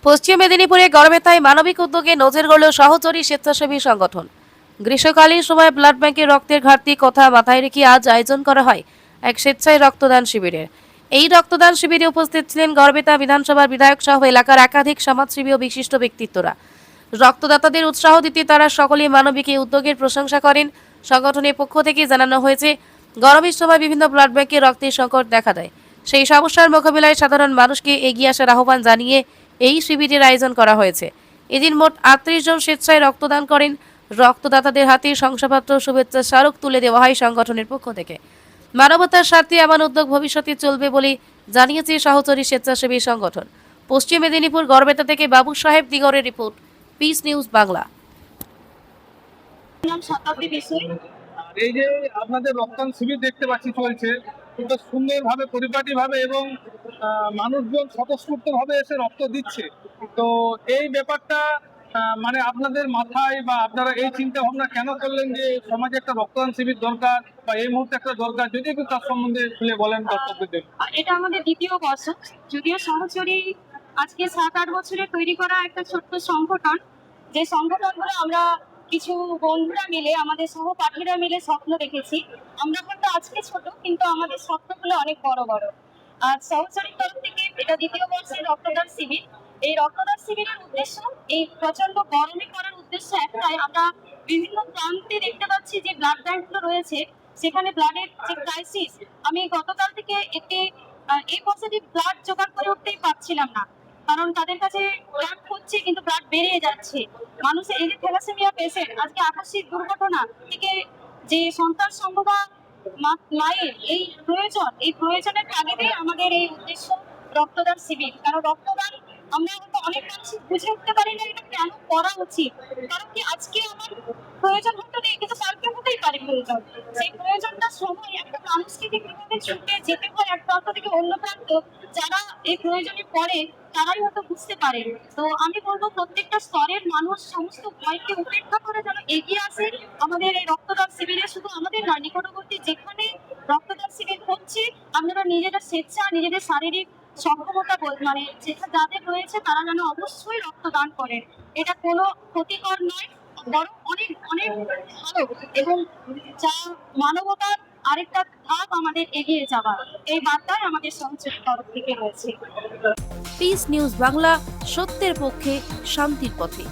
পশ্চিম মেদিনীপুরে গড়বেতায় মানবিক উদ্যোগে নজর গড়ল সহচরী স্বেচ্ছাসেবী সংগঠন। গ্রীষ্মকালীন সময় ব্লাড ব্যাংকে রক্তের ঘাটতি কথা মাথায় রেখে আজ আয়োজন করা হয় এক স্বেচ্ছায় রক্তদান শিবিরের। এই রক্তদান শিবিরে উপস্থিত ছিলেন গড়বেতা বিধানসভার বিধায়ক সহ এলাকার একাধিক সমাজসেবী ও বিশিষ্ট ব্যক্তিত্বরা। রক্তদাতাদের উৎসাহ দিতে তারা সকলেই মানবিক এই উদ্যোগের প্রশংসা করেন। সংগঠনের পক্ষ থেকে জানানো হয়েছে, গরমের সময় বিভিন্ন ব্লাড ব্যাংকে রক্তের সংকট দেখা দেয়। সেই সমস্যার মোকাবিলায় সাধারণ মানুষকে এগিয়ে আসার আহ্বান জানিয়ে এই শিবিরের আয়োজন করা হয়েছে। এদিন মোট 38 জন স্বেচ্ছায় রক্তদান করেন। রক্তদাতাদের হাতে শংসাপত্র শুভেচ্ছা স্মারক তুলে দেওয়া হয় সংগঠনের পক্ষ থেকে। মানবতার স্বার্থে এমন উদ্যোগ ভবিষ্যতে চলবে বলে জানিয়েছে সহচরী স্বেচ্ছাসেবী সংগঠন। পশ্চিম মেদিনীপুর গড়বেতা থেকে বাবু সাহেব দিগরের রিপোর্ট, পিস নিউজ বাংলা। নাম শতাব্দী বিষয়। আর এই যে আপনাদের রক্তদান শিবির দেখতে পাচ্ছি চলছে, খুব সুন্দরভাবে পরিপাটিভাবে এবং মানুষজন স্বতঃস্ফূর্তভাবে এসে রক্ত দিচ্ছে। তো এই ব্যাপারটা মানে আপনাদের মাথায় বা আপনারা এই চিন্তা ভাবনা কেন করলেন যে সমাজে একটা রক্তদান শিবির দরকার বা এই মুহূর্তে একটা দরকার, যদি একটু তার সম্বন্ধে খুলে বলেন দর্শকদের। এটা আমাদের দ্বিতীয় বর্ষ, যদিও সহচরী আজকে 7-8 বছরে তৈরি করা একটা ছোট্ট সংগঠন। যে সংগঠনগুলো আমরা কিছু বন্ধুরা মিলে, আমাদের সহপাঠীরা মিলে স্বপ্ন দেখেছি। আমরা হয়তো আজকে ছোট, কিন্তু আমাদের স্বপ্নগুলো অনেক বড় বড়। আর সহচরীর তরফ থেকে এটা দ্বিতীয় বর্ষের রক্তদান শিবির। এই রক্তদান শিবিরের উদ্দেশ্য, এই প্রচন্ড গরমে করার উদ্দেশ্য একটাই। আমরা বিভিন্ন প্রান্তে দেখতে পাচ্ছি যে ব্লাড ব্যাংকগুলো রয়েছে, সেখানে ব্লাডের যে ক্রাইসিস, আমি গতকাল থেকে একটি এ পজিটিভ ব্লাড জোগাড় করে উঠতেই পারছিলাম না। কারণ তাদের কাছে ব্লাড হচ্ছে কিন্তু ব্লাড বেরিয়ে যাচ্ছে। মানুষের এই যে থ্যালাসেমিয়া পেশেন্ট, আজকে আকস্মিক দুর্ঘটনা থেকে যে সন্তান সম্ভবা মায়ের এই প্রয়োজন, এই প্রয়োজনের তাগিদেই আমাদের এই উদ্দেশ্য রক্তদান শিবির। কারণ রক্তদান আমরা হয়তো অনেক মানুষ বুঝে উঠতে পারি না এটা কেন করা উচিত। কারণ কি, আজকে আমার প্রয়োজন হতে নেই, কিন্তু কালকে হতেই পারে প্রয়োজন। সেই প্রয়োজনটার সময় একটা মানুষকে যে কিভাবে ছুটে যেতে হয় এক প্রান্ত থেকে অন্য প্রান্ত, যারা এই প্রয়োজনে পড়ে তারাই হয়তো বুঝতে পারে। তো আমি বলবো প্রত্যেকটা স্তরের মানুষ সমস্ত ভয়কে উপেক্ষা করে যেন এগিয়ে আসে আমাদের এই রক্তদান শিবিরে। শুধু আমাদের নয়, নিকটবর্তী যেখানে রক্তদান শিবির হচ্ছে, আপনারা নিজেদের স্বেচ্ছা, নিজেদের শারীরিক সক্ষমতা মানে যেটা যাদের রয়েছে তারা যেন অবশ্যই রক্তদান করেন। এটা কোনো ক্ষতিকর নয়, বরং অনেক অনেক ভালো, এবং যা মানবতার আরেকটা ধাপ আমাদের এগিয়ে যাওয়া, এই বার্তায় আমাদের সহযোগীর তরফ থেকে রয়েছে। পিস নিউজ বাংলা, সত্যের পক্ষে, শান্তির পথে।